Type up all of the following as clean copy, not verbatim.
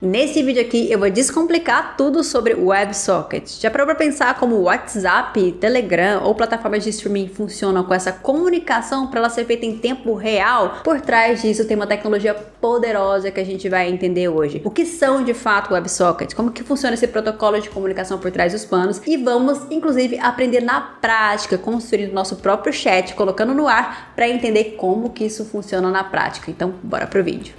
Nesse vídeo aqui eu vou descomplicar tudo sobre WebSocket. Já parou para pensar como o WhatsApp, Telegram ou plataformas de streaming funcionam com essa comunicação para ela ser feita em tempo real? Por trás disso tem uma tecnologia poderosa que a gente vai entender hoje. O que são de fato WebSockets? Como que funciona esse protocolo de comunicação por trás dos panos? E vamos inclusive aprender na prática, construindo nosso próprio chat, colocando no ar para entender como que isso funciona na prática. Então bora pro vídeo.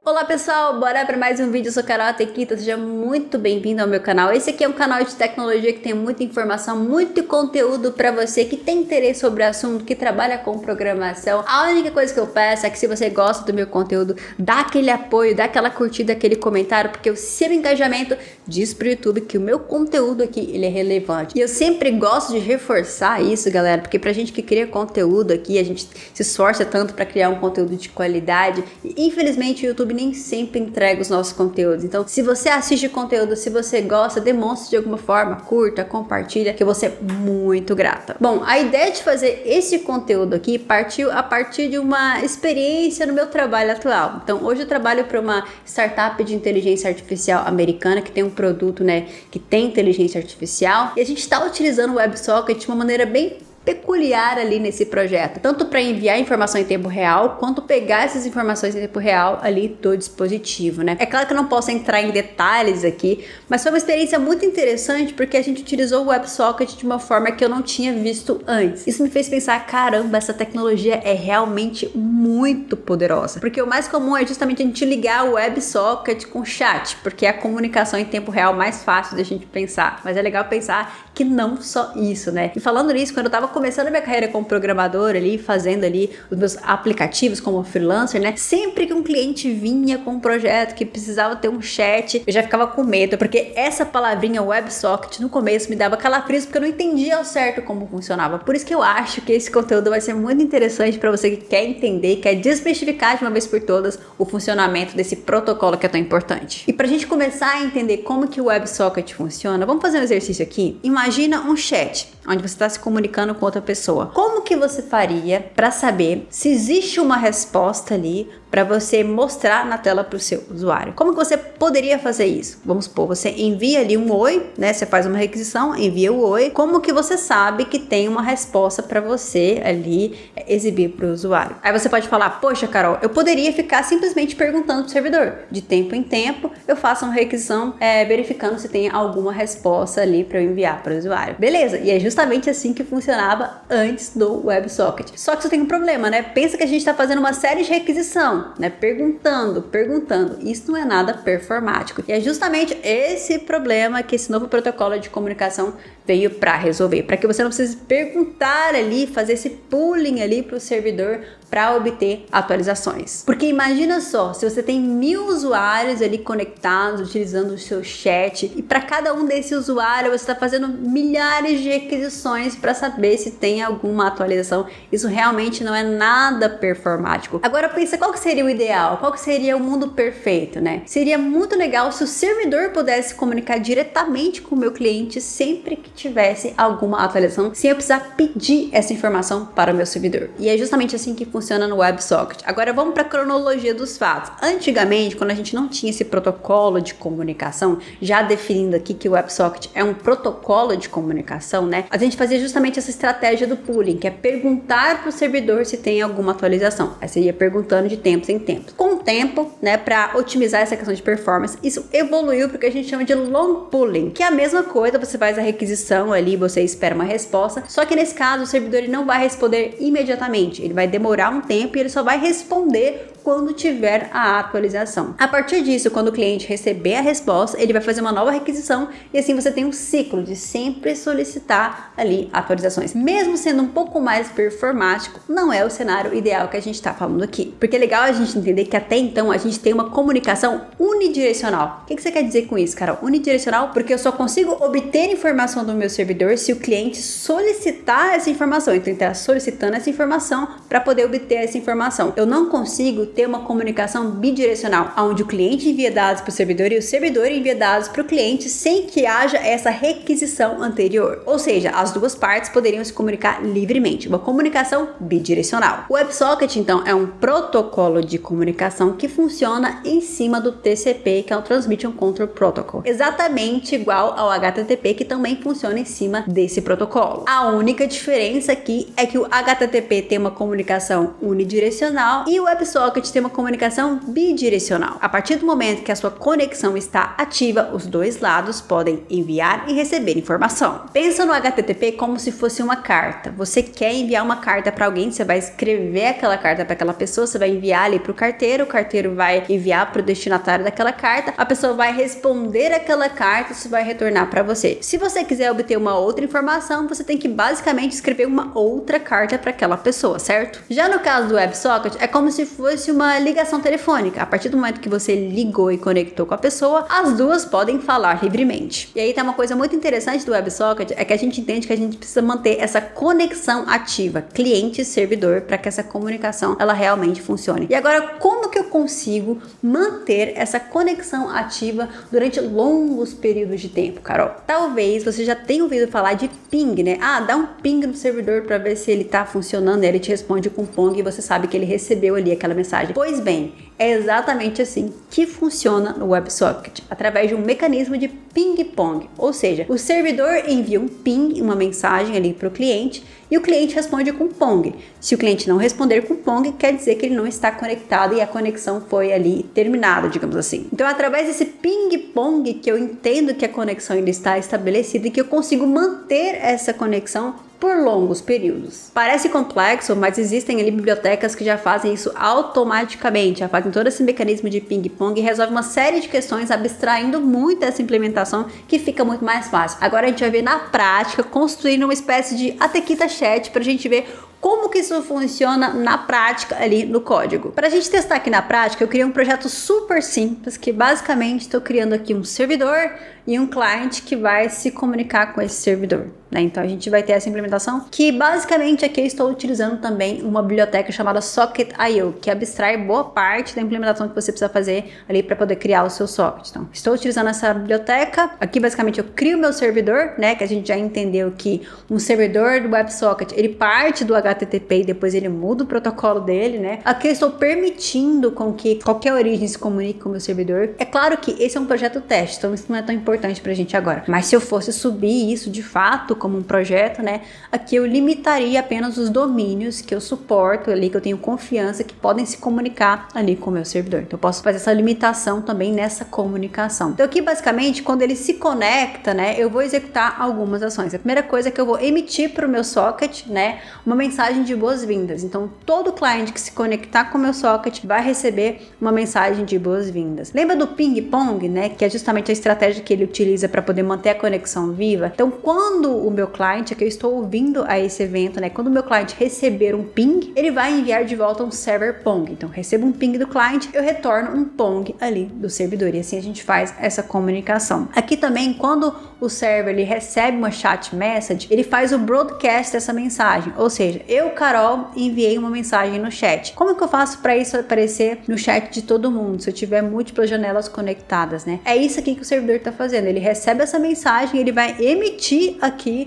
Olá pessoal, bora para mais um vídeo. Eu sou Carol Tequita, seja muito bem-vindo ao meu canal. Esse aqui é um canal de tecnologia que tem muita informação, muito conteúdo para você que tem interesse sobre o assunto, que trabalha com programação. A única coisa que eu peço é que se você gosta do meu conteúdo, dá aquele apoio, dá aquela curtida, aquele comentário, porque o seu engajamento diz pro YouTube que o meu conteúdo aqui, ele é relevante. E eu sempre gosto de reforçar isso, galera, porque pra gente que cria conteúdo aqui, a gente se esforça tanto para criar um conteúdo de qualidade e infelizmente o YouTube nem sempre entrega os nossos conteúdos. Então, se você assiste conteúdo, se você gosta, demonstre de alguma forma, curta, compartilha, que eu vou ser muito grata. Bom, a ideia de fazer esse conteúdo aqui partiu a partir de uma experiência no meu trabalho atual. Então, hoje eu trabalho para uma startup de inteligência artificial americana que tem um produto, que tem inteligência artificial, e a gente está utilizando o WebSocket de uma maneira bem peculiar ali nesse projeto, tanto para enviar informação em tempo real, quanto pegar essas informações em tempo real ali do dispositivo, É claro que eu não posso entrar em detalhes aqui, mas foi uma experiência muito interessante porque a gente utilizou o WebSocket de uma forma que eu não tinha visto antes. Isso me fez pensar, caramba, essa tecnologia é realmente muito poderosa, porque o mais comum é justamente a gente ligar o WebSocket com chat, porque é a comunicação em tempo real mais fácil da gente pensar, mas é legal pensar que não só isso, E falando nisso, quando eu tava começando a minha carreira como programador ali, fazendo ali os meus aplicativos como freelancer, sempre que um cliente vinha com um projeto que precisava ter um chat, eu já ficava com medo, porque essa palavrinha WebSocket no começo me dava calafrios, porque eu não entendia ao certo como funcionava. Por isso que eu acho que esse conteúdo vai ser muito interessante para você que quer entender, quer desmistificar de uma vez por todas o funcionamento desse protocolo que é tão importante. E pra gente começar a entender como que o WebSocket funciona, vamos fazer um exercício aqui. Imagina um chat, onde você está se comunicando com outra pessoa. Como que você faria para saber se existe uma resposta ali para você mostrar na tela para o seu usuário? Como que você poderia fazer isso? Vamos supor, você envia ali um oi, Você faz uma requisição, envia o oi. Como que você sabe que tem uma resposta para você ali exibir para o usuário? Aí você pode falar, poxa, Carol, eu poderia ficar simplesmente perguntando pro servidor. De tempo em tempo, eu faço uma requisição verificando se tem alguma resposta ali para eu enviar para o usuário. Beleza, e é justamente assim que funcionava antes do WebSocket. Só que isso tem um problema, Pensa que a gente está fazendo uma série de requisição, perguntando. Isso não é nada performático. E é justamente esse problema que esse novo protocolo de comunicação veio para resolver, para que você não precise perguntar ali, fazer esse pooling ali para o servidor para obter atualizações. Porque imagina só, se você tem 1000 usuários ali conectados, utilizando o seu chat, e para cada um desses usuários você está fazendo milhares de requisições para saber se tem alguma atualização. Isso realmente não é nada performático. Agora pensa, qual que seria o ideal? Qual que seria o mundo perfeito, Seria muito legal se o servidor pudesse comunicar diretamente com o meu cliente sempre que tivesse alguma atualização, sem eu precisar pedir essa informação para o meu servidor. E é justamente assim que funciona no WebSocket. Agora vamos para a cronologia dos fatos. Antigamente, quando a gente não tinha esse protocolo de comunicação, já definindo aqui que o WebSocket é um protocolo de comunicação, a gente fazia justamente essa estratégia do pooling, que é perguntar para o servidor se tem alguma atualização. Aí você ia perguntando de tempos em tempos. Com o tempo, para otimizar essa questão de performance, isso evoluiu para o que a gente chama de long pooling, que é a mesma coisa, você faz a requisição ali, você espera uma resposta, só que nesse caso o servidor ele não vai responder imediatamente, ele vai demorar um tempo e ele só vai responder quando tiver a atualização. A partir disso, quando o cliente receber a resposta, ele vai fazer uma nova requisição e assim você tem um ciclo de sempre solicitar ali atualizações. Mesmo sendo um pouco mais performático, não é o cenário ideal que a gente está falando aqui. Porque é legal a gente entender que até então a gente tem uma comunicação unidirecional. O que você quer dizer com isso, Carol? Unidirecional porque eu só consigo obter informação do meu servidor se o cliente solicitar essa informação. Então ele está solicitando essa informação para poder obter essa informação. Eu não consigo ter uma comunicação bidirecional, onde o cliente envia dados para o servidor e o servidor envia dados para o cliente sem que haja essa requisição anterior. Ou seja, as duas partes poderiam se comunicar livremente, uma comunicação bidirecional. O WebSocket, então, é um protocolo de comunicação que funciona em cima do TCP, que é o Transmission Control Protocol, exatamente igual ao HTTP, que também funciona em cima desse protocolo. A única diferença aqui é que o HTTP tem uma comunicação unidirecional e o WebSocket tem uma comunicação bidirecional. A partir do momento que a sua conexão está ativa, os dois lados podem enviar e receber informação. Pensa no HTTP como se fosse uma carta. Você quer enviar uma carta para alguém, você vai escrever aquela carta para aquela pessoa, você vai enviar ali para o carteiro vai enviar para o destinatário daquela carta, a pessoa vai responder aquela carta e isso vai retornar para você. Se você quiser obter uma outra informação, você tem que basicamente escrever uma outra carta para aquela pessoa, certo? Já no caso do WebSocket, é como se fosse uma ligação telefônica. A partir do momento que você ligou e conectou com a pessoa, as duas podem falar livremente. E aí tá uma coisa muito interessante do WebSocket, é que a gente entende que a gente precisa manter essa conexão ativa, cliente e servidor, para que essa comunicação ela realmente funcione. E agora, como que eu consigo manter essa conexão ativa durante longos períodos de tempo, Carol? Talvez você já tenha ouvido falar de ping, né? Dá um ping no servidor para ver se ele tá funcionando, ele te responde com pong e você sabe que ele recebeu ali aquela mensagem. Pois bem, é exatamente assim que funciona no WebSocket, através de um mecanismo de ping-pong, ou seja, o servidor envia um ping, uma mensagem ali para o cliente, e o cliente responde com pong. Se o cliente não responder com pong, quer dizer que ele não está conectado e a conexão foi ali terminada, digamos assim. Então, através desse ping-pong que eu entendo que a conexão ainda está estabelecida e que eu consigo manter essa conexão por longos períodos. Parece complexo, mas existem ali bibliotecas que já fazem isso automaticamente, já fazem todo esse mecanismo de ping-pong e resolve uma série de questões, abstraindo muito essa implementação, que fica muito mais fácil. Agora a gente vai ver na prática, construindo uma espécie de Atequita Chat para a gente ver como que isso funciona na prática ali no código. Para a gente testar aqui na prática, eu criei um projeto super simples, que basicamente estou criando aqui um servidor e um cliente que vai se comunicar com esse servidor, né? Então a gente vai ter essa implementação, que basicamente aqui eu estou utilizando também uma biblioteca chamada Socket.io, que abstrai boa parte da implementação que você precisa fazer ali para poder criar o seu socket. Então estou utilizando essa biblioteca, aqui basicamente eu crio meu servidor, né? Que a gente já entendeu que um servidor do WebSocket, ele parte do HTTP e depois ele muda o protocolo dele, né? Aqui eu estou permitindo com que qualquer origem se comunique com o meu servidor. É claro que esse é um projeto teste, então isso não é tão importante pra gente agora. Mas se eu fosse subir isso de fato como um projeto, né? Aqui eu limitaria apenas os domínios que eu suporto ali, que eu tenho confiança, que podem se comunicar ali com o meu servidor. Então eu posso fazer essa limitação também nessa comunicação. Então aqui basicamente, quando ele se conecta, né? Eu vou executar algumas ações. A primeira coisa é que eu vou emitir para o meu socket, né? Uma mensagem de boas-vindas. Então todo cliente que se conectar com o meu socket vai receber uma mensagem de boas-vindas. Lembra do ping-pong, né? Que é justamente a estratégia que ele utiliza para poder manter a conexão viva. Então quando o meu cliente, que eu estou ouvindo a esse evento, né? Quando o meu cliente receber um ping, ele vai enviar de volta um server pong. Então recebo um ping do cliente, eu retorno um pong ali do servidor e assim a gente faz essa comunicação. Aqui também, quando o server ele recebe uma chat message, ele faz o broadcast dessa mensagem, ou seja, eu, Carol, enviei uma mensagem no chat. Como que eu faço para isso aparecer no chat de todo mundo, se eu tiver múltiplas janelas conectadas, né? É isso aqui que o servidor está fazendo, ele recebe essa mensagem, ele vai emitir aqui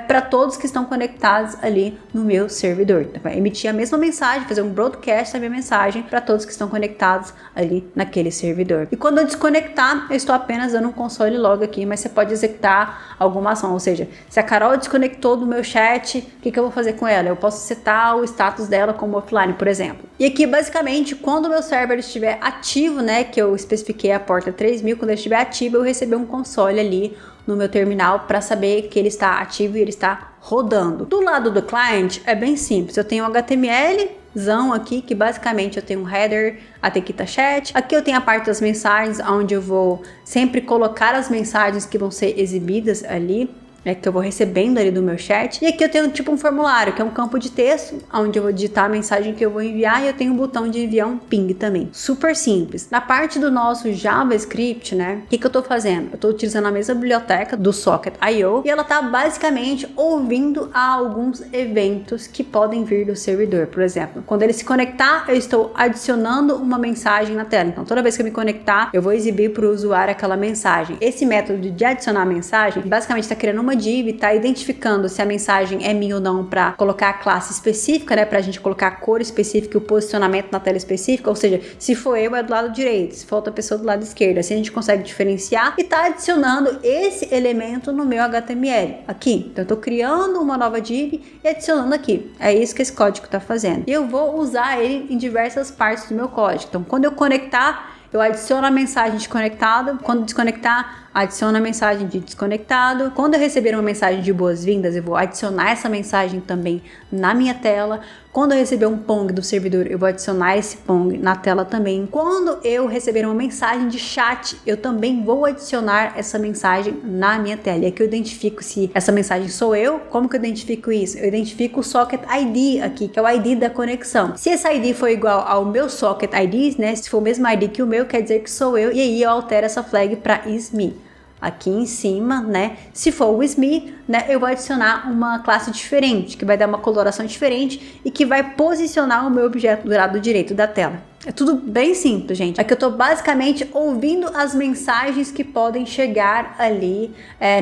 para todos que estão conectados ali no meu servidor. Então, vai emitir a mesma mensagem, fazer um broadcast da minha mensagem para todos que estão conectados ali naquele servidor. E quando eu desconectar, eu estou apenas dando um console log aqui, mas você pode executar alguma ação, ou seja, se a Carol desconectou do meu chat, o que eu vou fazer com ela? Eu posso setar o status dela como offline, por exemplo. E aqui, basicamente, quando o meu server estiver ativo, né, que eu especifiquei a porta 3000, quando ele estiver ativo, eu receber um console ali no meu terminal para saber que ele está ativo e ele está rodando. Do lado do cliente é bem simples, eu tenho um HTMLzão aqui, que basicamente eu tenho um header, Atequita Chat. Aqui eu tenho a parte das mensagens, onde eu vou sempre colocar as mensagens que vão ser exibidas ali. que eu vou recebendo ali do meu chat. E aqui eu tenho tipo um formulário, que é um campo de texto, onde eu vou digitar a mensagem que eu vou enviar, e eu tenho um botão de enviar um ping também. Super simples. Na parte do nosso JavaScript, né, o que eu tô fazendo? Eu tô utilizando a mesma biblioteca do Socket.io, e ela tá basicamente ouvindo a alguns eventos que podem vir do servidor. Por exemplo, quando ele se conectar, eu estou adicionando uma mensagem na tela. Então, toda vez que eu me conectar, eu vou exibir para o usuário aquela mensagem. Esse método de adicionar mensagem, basicamente está criando uma div, está identificando se a mensagem é minha ou não para colocar a classe específica, né, para a gente colocar a cor específica e o posicionamento na tela específica, ou seja, se for eu é do lado direito, se for outra pessoa do lado esquerdo, assim a gente consegue diferenciar e está adicionando esse elemento no meu HTML aqui. Então eu estou criando uma nova div e adicionando aqui. É isso que esse código está fazendo. E eu vou usar ele em diversas partes do meu código. Então quando eu conectar, eu adiciono a mensagem de conectado. Quando desconectar, adiciono a mensagem de desconectado. Quando eu receber uma mensagem de boas-vindas, eu vou adicionar essa mensagem também na minha tela. Quando eu receber um pong do servidor, eu vou adicionar esse pong na tela também. Quando eu receber uma mensagem de chat, eu também vou adicionar essa mensagem na minha tela. E aqui eu identifico se essa mensagem sou eu. Como que eu identifico isso? Eu identifico o Socket ID aqui, que é o ID da conexão. Se esse ID for igual ao meu Socket ID, né? Se for o mesmo ID que o meu, quer dizer que sou eu. E aí eu altero essa flag para isMe. Aqui em cima, né, se for o isMe, né, eu vou adicionar uma classe diferente, que vai dar uma coloração diferente e que vai posicionar o meu objeto do lado direito da tela. É tudo bem simples, gente. Aqui eu tô basicamente ouvindo as mensagens que podem chegar ali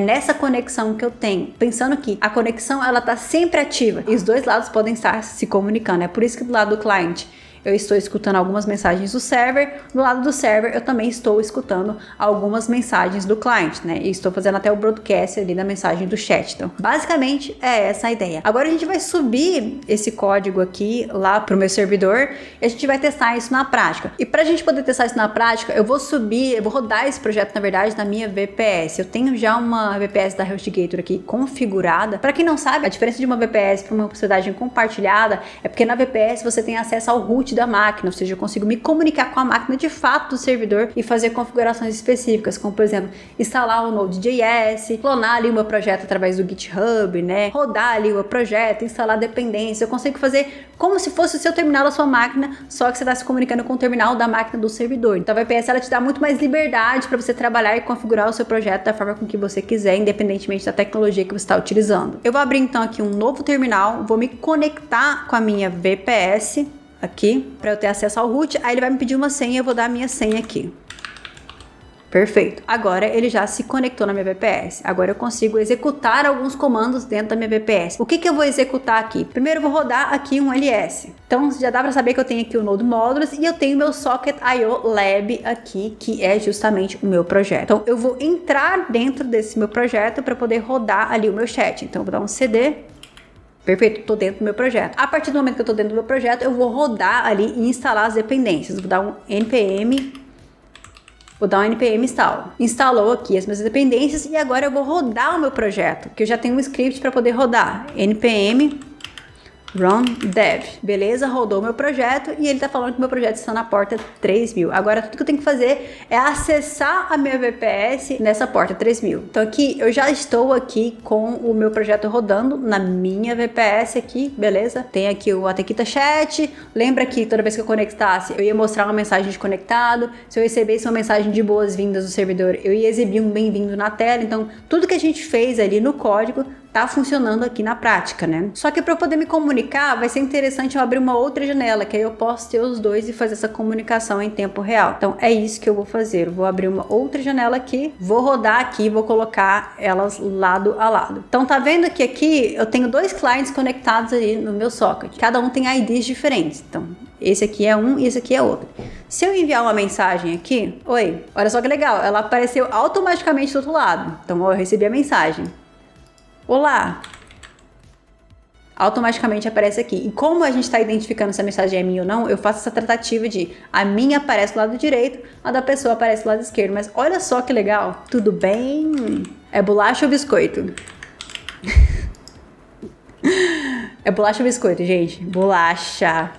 nessa conexão que eu tenho. Pensando que a conexão, ela tá sempre ativa e os dois lados podem estar se comunicando. É por isso que do lado do cliente eu estou escutando algumas mensagens do server, do lado do server eu também estou escutando algumas mensagens do cliente, né? E estou fazendo até o broadcast ali da mensagem do chat. Então, basicamente é essa a ideia. Agora a gente vai subir esse código aqui lá pro meu servidor e a gente vai testar isso na prática. E pra gente poder testar isso na prática, eu vou rodar esse projeto, na verdade, na minha VPS. Eu tenho já uma VPS da HostGator aqui configurada. Para quem não sabe, a diferença de uma VPS para uma hospedagem compartilhada é porque na VPS você tem acesso ao root da máquina, ou seja, eu consigo me comunicar com a máquina de fato do servidor e fazer configurações específicas, como por exemplo, instalar o Node.js, clonar ali o meu projeto através do GitHub, né? Rodar ali o meu projeto, instalar dependências. Eu consigo fazer como se fosse o seu terminal da sua máquina, só que você está se comunicando com o terminal da máquina do servidor. Então a VPS ela te dá muito mais liberdade para você trabalhar e configurar o seu projeto da forma com que você quiser, independentemente da tecnologia que você está utilizando. Eu vou abrir então aqui um novo terminal, vou me conectar com a minha VPS aqui, para eu ter acesso ao root. Aí ele vai me pedir uma senha, eu vou dar a minha senha aqui. Perfeito. Agora ele já se conectou na minha VPS. Agora eu consigo executar alguns comandos dentro da minha VPS. O que eu vou executar aqui? Primeiro eu vou rodar aqui um ls. Então já dá para saber que eu tenho aqui o Node Modules e eu tenho meu Socket.io Lab aqui, que é justamente o meu projeto. Então eu vou entrar dentro desse meu projeto para poder rodar ali o meu chat. Então eu vou dar um cd. Perfeito, estou dentro do meu projeto. A partir do momento que eu estou dentro do meu projeto, eu vou rodar ali e instalar as dependências. Vou dar um npm install. Instalou aqui as minhas dependências e agora eu vou rodar o meu projeto, que eu já tenho um script para poder rodar. npm run dev. Beleza, rodou meu projeto e ele tá falando que meu projeto está na porta 3000. Agora tudo que eu tenho que fazer é acessar a minha VPS nessa porta 3000. Então aqui eu já estou aqui com o meu projeto rodando na minha VPS aqui, beleza? Tem aqui o Atequita Chat. Lembra que toda vez que eu conectasse, eu ia mostrar uma mensagem de conectado. Se eu recebesse uma mensagem de boas-vindas do servidor, eu ia exibir um bem-vindo na tela. Então tudo que a gente fez ali no código tá funcionando aqui na prática, né? Só que para eu poder me comunicar, vai ser interessante eu abrir uma outra janela, que aí eu posso ter os dois e fazer essa comunicação em tempo real. Então é isso que eu vou fazer. Eu vou abrir uma outra janela aqui, vou rodar aqui, vou colocar elas lado a lado. Então tá vendo que aqui eu tenho dois clientes conectados ali no meu socket. Cada um tem IDs diferentes. Então esse aqui é um e esse aqui é outro. Se eu enviar uma mensagem aqui, oi, olha só que legal, ela apareceu automaticamente do outro lado. Então ó, eu recebi a mensagem. Olá! Automaticamente aparece aqui. E como a gente está identificando se a mensagem é minha ou não, eu faço essa tratativa de a minha aparece do lado direito, a da pessoa aparece do lado esquerdo. Mas olha só que legal. Tudo bem? É bolacha ou biscoito? É bolacha ou biscoito, gente? Bolacha.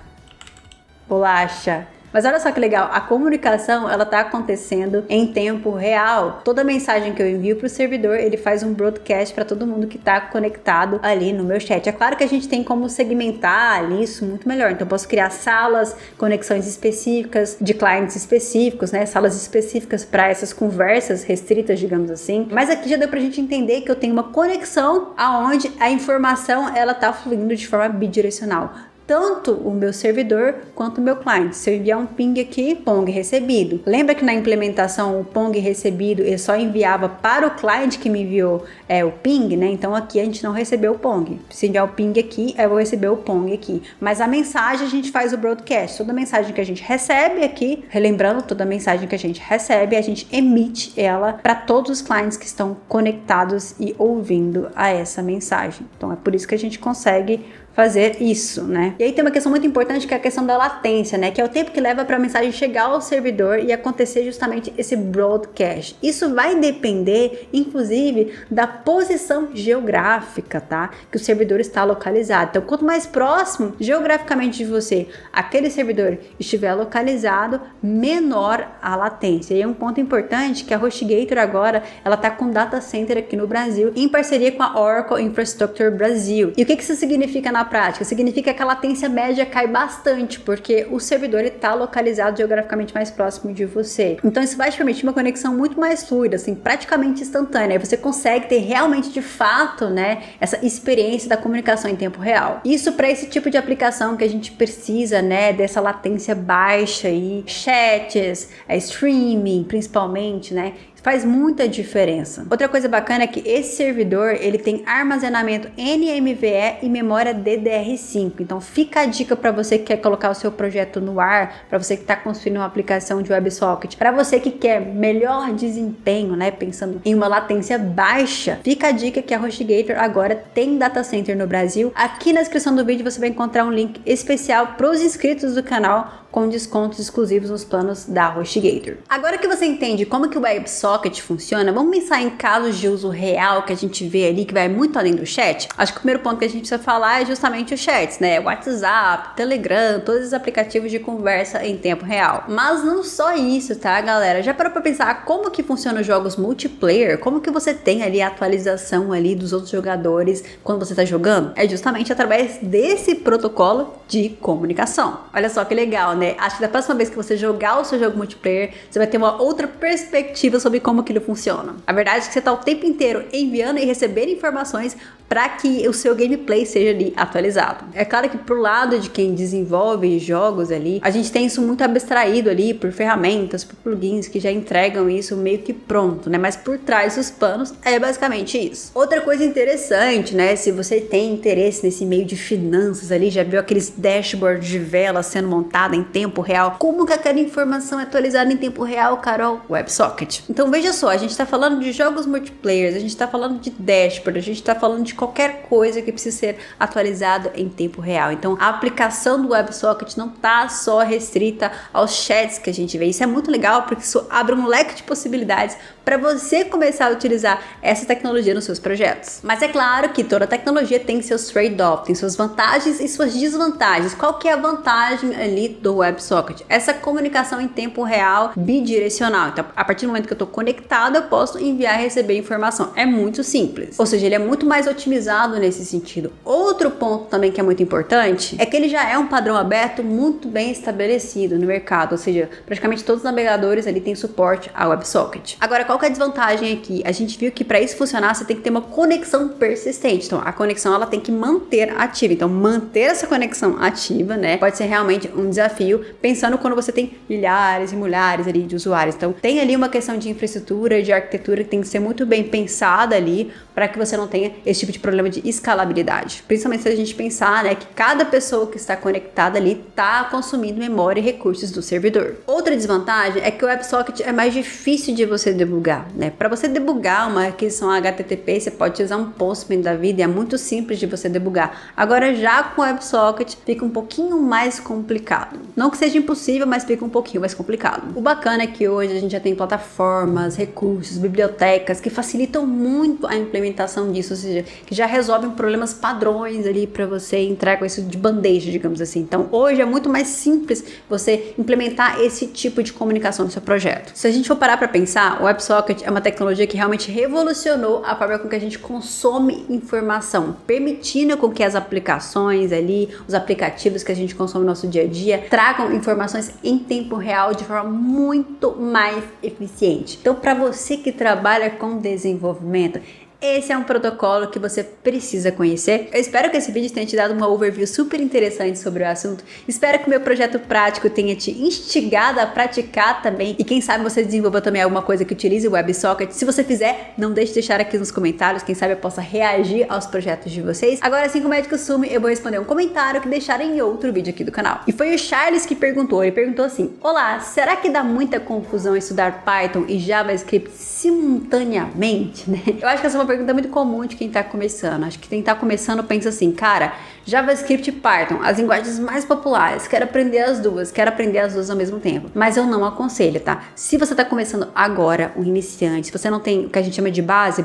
Bolacha. Mas olha só que legal, a comunicação ela tá acontecendo em tempo real. Toda mensagem que eu envio pro servidor, ele faz um broadcast para todo mundo que tá conectado ali no meu chat. É claro que a gente tem como segmentar ali isso muito melhor. Então eu posso criar salas, conexões específicas de clientes específicos, né? Salas específicas para essas conversas restritas, digamos assim. Mas aqui já deu pra gente entender que eu tenho uma conexão aonde a informação ela tá fluindo de forma bidirecional. Tanto o meu servidor quanto o meu cliente. Se eu enviar um ping aqui, pong recebido. Lembra que na implementação o pong recebido ele só enviava para o cliente que me enviou o ping, né? Então aqui a gente não recebeu o pong. Se enviar o ping aqui, eu vou receber o pong aqui. Mas a mensagem a gente faz o broadcast. Toda mensagem que a gente recebe aqui, relembrando, toda mensagem que a gente recebe, a gente emite ela para todos os clientes que estão conectados e ouvindo a essa mensagem. Então é por isso que a gente consegue fazer isso, né? E aí tem uma questão muito importante que é a questão da latência, né? Que é o tempo que leva para a mensagem chegar ao servidor e acontecer justamente esse broadcast. Isso vai depender, inclusive, da posição geográfica, tá? Que o servidor está localizado. Então, quanto mais próximo geograficamente de você aquele servidor estiver localizado, menor a latência. E é um ponto importante que a HostGator agora, ela tá com data center aqui no Brasil, em parceria com a Oracle Infrastructure Brasil. E o que isso significa na prática? Significa que a latência média cai bastante, porque o servidor está localizado geograficamente mais próximo de você. Então isso vai te permitir uma conexão muito mais fluida, assim, praticamente instantânea. Você consegue ter realmente, de fato, né, essa experiência da comunicação em tempo real. Isso para esse tipo de aplicação que a gente precisa, né, dessa latência baixa aí, chats, streaming, principalmente, né? Faz muita diferença. Outra coisa bacana é que esse servidor, ele tem armazenamento NVMe e memória DDR5. Então fica a dica para você que quer colocar o seu projeto no ar, para você que está construindo uma aplicação de WebSocket, para você que quer melhor desempenho, né, pensando em uma latência baixa, fica a dica que a HostGator agora tem data center no Brasil. Aqui na descrição do vídeo você vai encontrar um link especial para os inscritos do canal com descontos exclusivos nos planos da HostGator. Agora que você entende como que o WebSocket funciona, vamos pensar em casos de uso real que a gente vê ali, que vai muito além do chat. Acho que o primeiro ponto que a gente precisa falar é justamente os chats, né? WhatsApp, Telegram, todos os aplicativos de conversa em tempo real. Mas não só isso, tá, galera? Já parou pra pensar como que funcionam os jogos multiplayer? Como que você tem ali a atualização ali dos outros jogadores quando você tá jogando? É justamente através desse protocolo de comunicação. Olha só que legal, né? Acho que da próxima vez que você jogar o seu jogo multiplayer, você vai ter uma outra perspectiva sobre como que ele funciona. A verdade é que você está o tempo inteiro enviando e recebendo informações para que o seu gameplay seja ali atualizado. É claro que pro lado de quem desenvolve jogos ali, a gente tem isso muito abstraído ali por ferramentas, por plugins que já entregam isso meio que pronto, né? Mas por trás dos panos é basicamente isso. Outra coisa interessante, né? Se você tem interesse nesse meio de finanças ali, já viu aqueles dashboards de vela sendo montada em tempo real? Como que aquela informação é atualizada em tempo real, Carol? WebSocket. Então veja só, a gente está falando de jogos multiplayer, a gente está falando de dashboard, a gente está falando de qualquer coisa que precisa ser atualizado em tempo real. Então a aplicação do WebSocket não está só restrita aos chats que a gente vê. Isso é muito legal porque isso abre um leque de possibilidades para você começar a utilizar essa tecnologia nos seus projetos. Mas é claro que toda tecnologia tem seus trade-offs, tem suas vantagens e suas desvantagens. Qual que é a vantagem ali do WebSocket? Essa comunicação em tempo real bidirecional. Então, a partir do momento que eu estou conectado, eu posso enviar e receber informação. É muito simples. Ou seja, ele é muito mais otimizado nesse sentido. Outro ponto também que é muito importante é que ele já é um padrão aberto muito bem estabelecido no mercado. Ou seja, praticamente todos os navegadores ali têm suporte ao WebSocket. Agora, qual que é a desvantagem aqui? A gente viu que para isso funcionar, você tem que ter uma conexão persistente. Então, a conexão ela tem que manter ativa. Então, manter essa conexão ativa, né, pode ser realmente um desafio, pensando quando você tem milhares e milhares ali de usuários. Então, tem ali uma questão de infraestrutura, de arquitetura que tem que ser muito bem pensada ali para que você não tenha esse tipo de problema de escalabilidade. Principalmente se a gente pensar, né, que cada pessoa que está conectada ali está consumindo memória e recursos do servidor. Outra desvantagem é que o WebSocket é mais difícil de você divulgar. debugar, né? Para você debugar uma requisição HTTP, você pode usar um Postman da vida e é muito simples de você debugar. Agora já com o WebSocket fica um pouquinho mais complicado. Não que seja impossível, mas fica um pouquinho mais complicado. O bacana é que hoje a gente já tem plataformas, recursos, bibliotecas que facilitam muito a implementação disso, ou seja, que já resolvem problemas padrões ali para você entrar com isso de bandeja, digamos assim. Então hoje é muito mais simples você implementar esse tipo de comunicação no seu projeto. Se a gente for parar para pensar, o WebSocket é uma tecnologia que realmente revolucionou a forma com que a gente consome informação, permitindo com que as aplicações ali, os aplicativos que a gente consome no nosso dia a dia, tragam informações em tempo real de forma muito mais eficiente. Então, para você que trabalha com desenvolvimento, esse é um protocolo que você precisa conhecer. Eu espero que esse vídeo tenha te dado uma overview super interessante sobre o assunto. Espero que o meu projeto prático tenha te instigado a praticar também. E quem sabe você desenvolva também alguma coisa que utilize o WebSocket. Se você fizer, não deixe de deixar aqui nos comentários. Quem sabe eu possa reagir aos projetos de vocês. Agora, assim como é de costume, eu vou responder um comentário que deixaram em outro vídeo aqui do canal. E foi o Charles que perguntou. Ele perguntou assim: olá, será que dá muita confusão estudar Python e JavaScript simultaneamente, né? Eu acho que essa é uma pergunta muito comum de quem tá começando. Acho que quem tá começando pensa assim, cara, JavaScript e Python, as linguagens mais populares, quero aprender as duas ao mesmo tempo. Mas eu não aconselho, tá? Se você tá começando agora, um iniciante, se você não tem o que a gente chama de base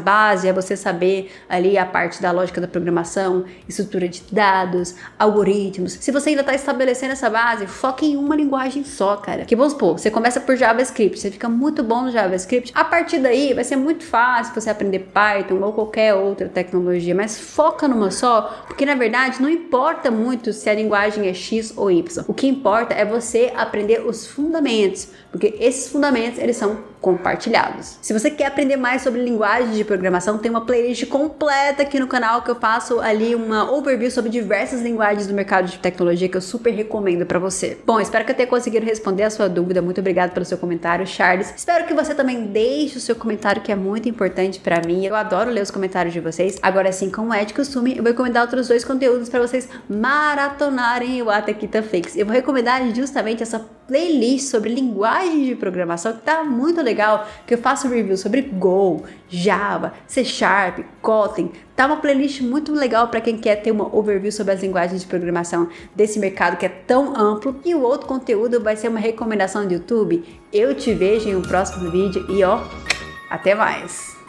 é você saber ali a parte da lógica da programação, estrutura de dados, algoritmos. Se você ainda tá estabelecendo essa base, foque em uma linguagem só, cara. Que vamos supor, você começa por JavaScript, você fica muito bom no JavaScript, a partir daí vai ser muito fácil você aprender Python ou qualquer outra tecnologia, mas foca numa só, porque na verdade não importa muito se a linguagem é X ou Y. O que importa é você aprender os fundamentos, porque esses fundamentos eles são compartilhados. Se você quer aprender mais sobre linguagens de programação, tem uma playlist completa aqui no canal que eu faço ali uma overview sobre diversas linguagens do mercado de tecnologia que eu super recomendo para você. Bom, espero que eu tenha conseguido responder a sua dúvida. Muito obrigado pelo seu comentário, Charles. Espero que você também deixe o seu comentário, que é muito importante para mim. Eu adoro ler os comentários de vocês. Agora, assim como é de costume, eu vou recomendar outros dois conteúdos para vocês maratonarem o Atequita Fix. Eu vou recomendar justamente essa playlist sobre linguagens de programação que tá muito legal, que eu faço review sobre Go, Java, C#, Kotlin. Tá uma playlist muito legal para quem quer ter uma overview sobre as linguagens de programação desse mercado que é tão amplo. E o outro conteúdo vai ser uma recomendação do YouTube. Eu te vejo em um próximo vídeo e ó, até mais!